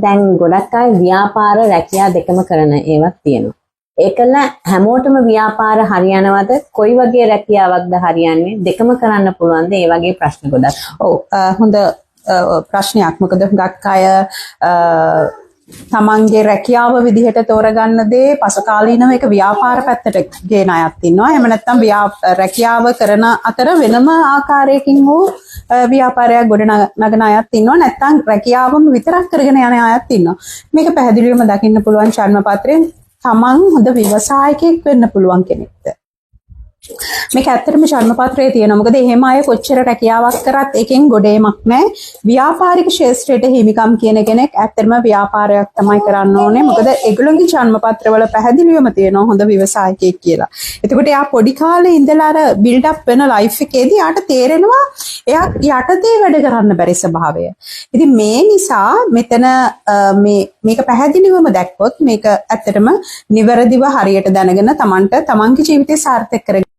දැන් ගොඩක් අය ව්‍යාපාර රැකියා දෙකම කරන ඒවත් තියෙනවා. ඒකල හැමෝටම ව්‍යාපාර හරියනවද? කොයි වගේ රැකියාවක්ද හරියන්නේ? දෙකම කරන්න පුළුවන්ද? ඒ වගේ ප්‍රශ්න ගොඩක්. ඔව් හොඳ ප්‍රශ්නයක්. මොකද හුඟක් අය තමන්ගේ රැකියාව විදිහට තෝරගන්න දේ පසුකාලීනව එක ව්‍යාපාර පැත්තට ගේන අයත් ඉන්නවා. එහෙම නැත්නම් රැකියාව කරන අතර වෙනම ආකාරයකින් වූ ව්‍යාපාරයක් ගොඩනගන අයත් ඉන්නවා. නැත්නම් රැකියාවම විතරක් කරගෙන යන අයත් ඉන්නවා. මේක පැහැදිලිවම දකින්න පුළුවන් චර්මපත්‍රයෙන් තමන් හොඳ ව්‍යවසායකයෙක් වෙන්න පුළුවන් කෙනෙක්ද. මේක ඇත්තටම චර්මපත්‍රයේ තියෙනවා. මොකද එහෙම අය කොච්චර රැකියාවක් කරත් එකෙන් ගොඩේමක් නැහැ. ව්‍යාපාරික ශාස්ත්‍රයට හිමිකම් කියන කෙනෙක් ඇත්තටම ව්‍යාපාරයක් තමයි කරන්න ඕනේ. මොකද ඒගොල්ලෝගේ චර්මපත්‍රවල පැහැදිලිවම තියෙනවා හොඳ ව්‍යවසායකයෙක් කියලා. එතකොට එයා පොඩි කාලේ ඉඳලා අර බිල්ඩ් අප් වෙන ලයිෆ් එකේදී යාට තේරෙනවා එයා යටතේ වැඩ කරන්න බැරි ස්වභාවය. ඉතින් මේ නිසා මෙතන මේක පැහැදිලිවම දැක්කොත් මේක ඇත්තටම නිවැරදිව හරියට දැනගෙන තමන්ට තමන්ගේ ජීවිතය සාර්ථක කරගන්න